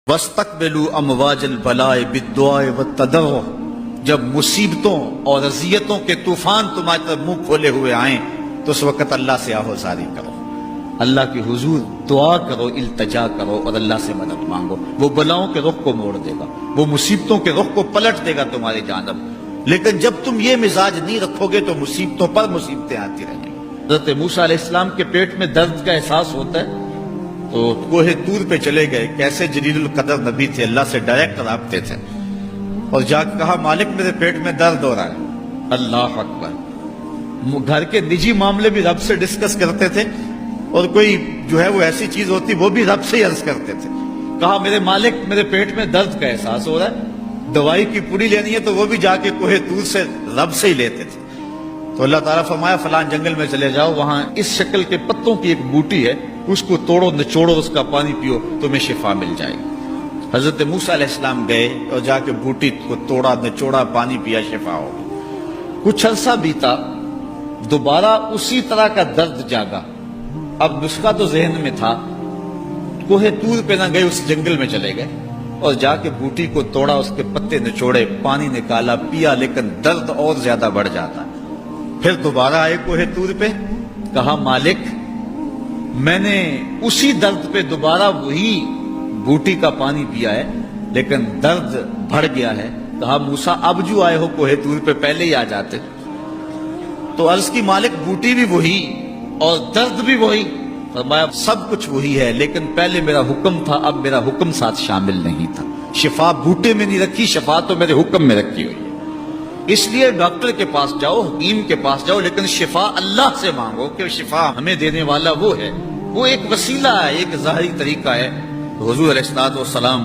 وَاسْتَقْبِلُوا أَمْوَاجَ الْبَلَاءِ بِالدُّعَاءِ وَالتَّضَرُّعِ، جب مصیبتوں اور اذیتوں کے طوفان تمہاری طرف منہ کھولے ہوئے آئیں تو اس وقت اللہ سے آہوزاری کرو، اللہ کی حضور دعا کرو، التجا کرو اور اللہ سے مدد مانگو۔ وہ بلاؤں کے رخ کو موڑ دے گا، وہ مصیبتوں کے رخ کو پلٹ دے گا تمہاری جانب۔ لیکن جب تم یہ مزاج نہیں رکھو گے تو مصیبتوں پر مصیبتیں آتی رہیں گی۔ حضرت موسیٰ علیہ السلام کے پیٹ میں درد کا احساس ہوتا ہے تو کوہ طور پہ چلے گئے، کیسے جلیل القدر نبی تھے، اللہ سے ڈائریکٹ رابطے تھے، اور جا کے کہا مالک میرے پیٹ میں درد ہو رہا ہے۔ اللہ اکبر۔ گھر کے نجی معاملے بھی رب سے ڈسکس کرتے تھے، اور کوئی جو ہے وہ ایسی چیز ہوتی وہ بھی رب سے ہی عرض کرتے تھے۔ کہا میرے مالک میرے پیٹ میں درد کا احساس ہو رہا ہے، دوائی کی پوری لینی ہے تو وہ بھی جا کے کوہ طور سے رب سے ہی لیتے تھے۔ تو اللہ تعالیٰ فرمایا فلان جنگل میں چلے جاؤ، وہاں اس شکل کے پتوں کی ایک بوٹی ہے، اس کو توڑو نچوڑو، اس کا پانی پیو، تمہیں شفا مل جائے گی۔ حضرت موسیٰ علیہ السلام گئے اور جا کے بوٹی کو توڑا نچوڑا، پانی پیا، شفا ہو گئی۔ کچھ عرصہ بیتا، دوبارہ اسی طرح کا درد جاگا۔ اب نسخہ تو ذہن میں تھا، کوہ طور پہ نہ گئے، اس جنگل میں چلے گئے اور جا کے بوٹی کو توڑا، اس کے پتے نچوڑے، پانی نکالا، پیا، لیکن درد اور زیادہ بڑھ جاتا۔ پھر دوبارہ آئے کوہ طور پہ، کہا مالک میں نے اسی درد پہ دوبارہ وہی بوٹی کا پانی پیا ہے لیکن درد بڑھ گیا ہے۔ کہا موسیٰ اب جو آئے ہو کوہ طور پہ پہلے ہی آ جاتے۔ تو عرض کی مالک بوٹی بھی وہی اور درد بھی وہی۔ فرمایا سب کچھ وہی ہے لیکن پہلے میرا حکم تھا، اب میرا حکم ساتھ شامل نہیں تھا۔ شفا بوٹے میں نہیں رکھی، شفا تو میرے حکم میں رکھی ہوئی ہے۔ اس لیے ڈاکٹر کے پاس جاؤ، حکیم کے پاس جاؤ، لیکن شفا اللہ سے مانگو کہ شفا ہمیں دینے والا وہ ہے۔ وہ ایک وسیلہ ہے، ایک ظاہری طریقہ ہے۔ حضور علیہ الصلوۃ والسلام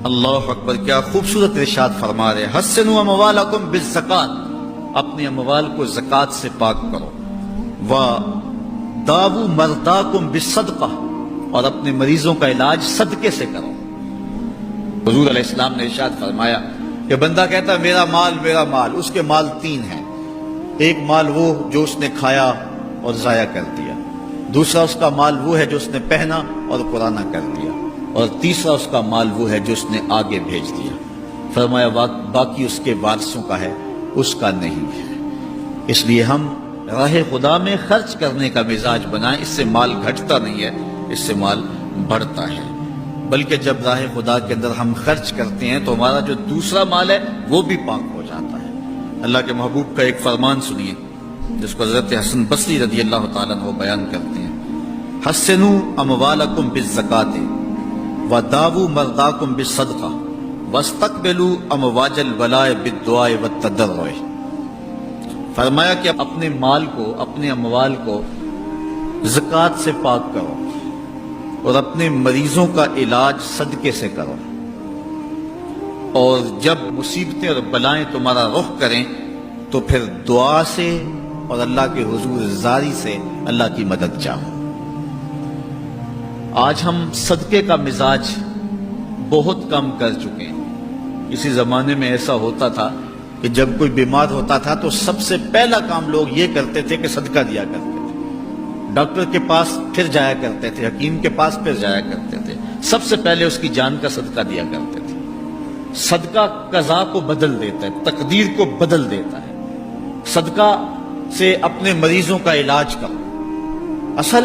اللہ اکبر کیا خوبصورت ارشاد فرما رہے، حسنوا اموالکم بالزکات، اپنے اموال کو زکات سے پاک کرو، وداووا مرضاکم بالصدقہ، اور اپنے مریضوں کا علاج صدقے سے کرو۔ حضور علیہ السلام نے ارشاد فرمایا کہ بندہ کہتا ہے میرا مال، اس کے مال تین ہیں۔ ایک مال وہ جو اس نے کھایا اور ضائع کر دیا، دوسرا اس کا مال وہ ہے جو اس نے پہنا اور پرانا کر دیا، اور تیسرا اس کا مال وہ ہے جو اس نے آگے بھیج دیا۔ فرمایا باقی اس کے وارثوں کا ہے، اس کا نہیں ہے۔ اس لیے ہم راہ خدا میں خرچ کرنے کا مزاج بنائیں، اس سے مال گھٹتا نہیں ہے، اس سے مال بڑھتا ہے۔ بلکہ جب راہ خدا کے اندر ہم خرچ کرتے ہیں تو ہمارا جو دوسرا مال ہے وہ بھی پاک ہو جاتا ہے۔ اللہ کے محبوب کا ایک فرمان سنیے جس کو حضرت حسن بصری رضی اللہ تعالیٰ عنہ بیان کرتے ہیں، حسنوا اموالکم بالزکات وداووا مرضاکم بالصدقہ واستقبلوا امواج البلاء بالدعاء والتضرع۔ فرمایا کہ اپنے مال کو، اپنے اموال کو زکات سے پاک کرو اور اپنے مریضوں کا علاج صدقے سے کرو، اور جب مصیبتیں اور بلائیں تمہارا رخ کریں تو پھر دعا سے اور اللہ کے حضور زاری سے اللہ کی مدد چاہو۔ آج ہم صدقے کا مزاج بہت کم کر چکے ہیں۔ اسی زمانے میں ایسا ہوتا تھا کہ جب کوئی بیمار ہوتا تھا تو سب سے پہلا کام لوگ یہ کرتے تھے کہ صدقہ دیا کرتے تھے، ڈاکٹر کے پاس پھر جایا کرتے تھے، حکیم کے پاس پھر جایا کرتے تھے، سب سے پہلے اس کی جان کا صدقہ دیا کرتے تھے۔ صدقہ قضا کو بدل دیتا ہے، تقدیر کو بدل دیتا ہے۔ صدقہ سے اپنے مریضوں کا علاج کرو۔ اصل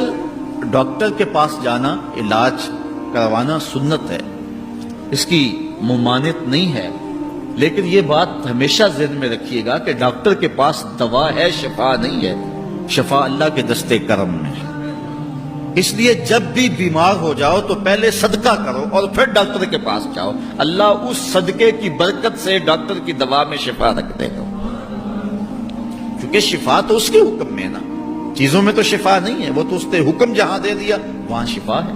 ڈاکٹر کے پاس جانا، علاج کروانا سنت ہے، اس کی ممانعت نہیں ہے، لیکن یہ بات ہمیشہ ذہن میں رکھیے گا کہ ڈاکٹر کے پاس دوا ہے، شفا نہیں ہے۔ شفا اللہ کے دستے کرم میں ہے۔ اس لیے جب بھی بیمار ہو جاؤ تو پہلے صدقہ کرو اور پھر ڈاکٹر کے پاس جاؤ، اللہ اس صدقے کی برکت سے ڈاکٹر کی دوا میں شفا رکھ دے گا، کیونکہ شفا تو اس کے حکم میں ہے نا، چیزوں میں تو شفا نہیں ہے، وہ تو اس نے حکم جہاں دے دیا وہاں شفا ہے۔